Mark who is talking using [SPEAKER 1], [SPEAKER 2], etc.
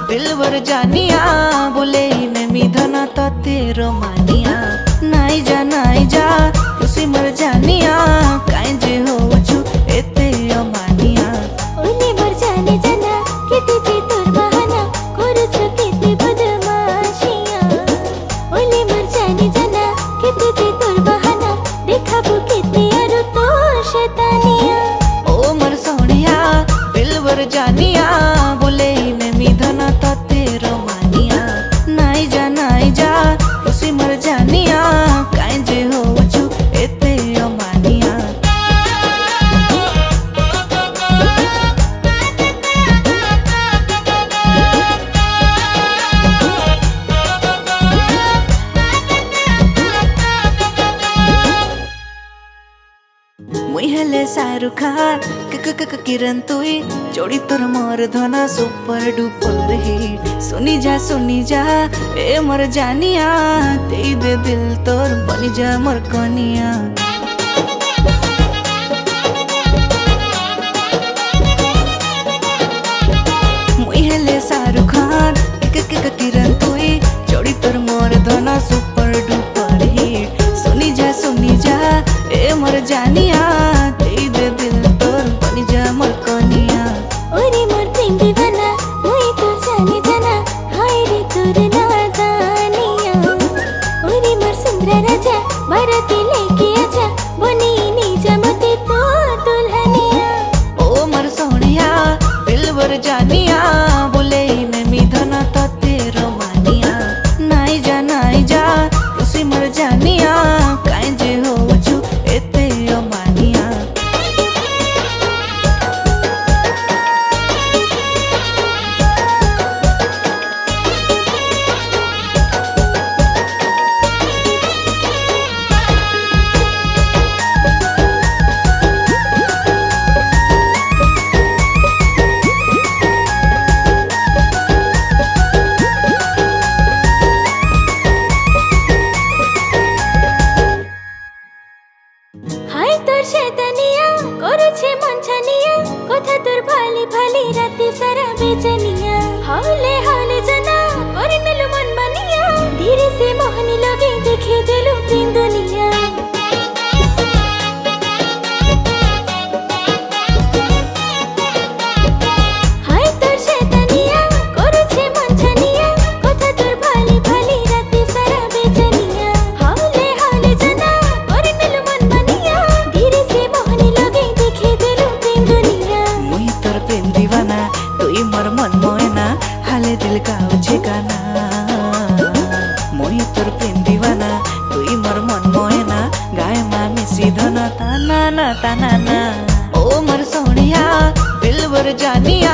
[SPEAKER 1] दिलवर जानिया बोले मैं मिधना तो तेरो मानिया नाई जा खुशी मर जानिया काई जे हो छु एते अमानिया
[SPEAKER 2] ओले मर जाने जाना केते जे तोर बहाना करू छु केते बदमाशिया ओले मर जाने जाना केते जे तोर बहाना देखाबो केते आरो तो शैतानिया
[SPEAKER 1] ओ मर सोनिया दिलवर जानिया बोले मैं मिधना तो तेरो मानिया नाई जा खुशी मर जानिया काई जे हो छु एते अमानिया मुई हेले शाहरुख खान किरण तुई जोड़ी तोर मोर धना सुपर डुपर हिट सुनी जा ए मोर जानिया दे दे दिल तोर बनी जा मोर कनिया मुई हेले शाहरुख खान किरण तुई जोड़ी तोर मोर धना सुपर डुपर हिट सुनी जा ए मोर जानिया दे दे दिल तोर बनी जा मोर कनिया
[SPEAKER 2] ओरे मोर प्रेम दीवाना मुई तोर जाने जाना हाय रे तोर नादानिया ओरे मोर सुंदर राजा बाराती लेके आजा बनी नी जा मते तो दुल्हनिया
[SPEAKER 1] ओ मोर सोनिया दिलवर जानिया बोले मैं मिधना तो तेरो मानिया नाई जा खुशी मर जानिया काई जे हो छु एते अमानिया
[SPEAKER 2] हाय तोर शैतानिया करूछे मन छानिया कथा तोर भाली भाली राती सारा बेचनिया हावले जना करे नेलु मन बनिया धीरे से मोहनी लगे देखे देलु प्रेम दुनिया हाय तोर शैतानिया करूछे मन छानिया कथा तोर भाली भाली राती सारा बेचनिया हावले जना करे नेलु मन बनिया धीरे से मोहनी लगे देखे देलु प्रेम दुनिया
[SPEAKER 1] मुई तोर प्रेम दीवाना तुई मोर मन मोयना हाले दिल का उछे गाना मुई तोर प्रेम दीवाना तुई मोर मन मोयना गाय मामी सीधना ताना ना ओ मोर सोनिया दिलवर जानिया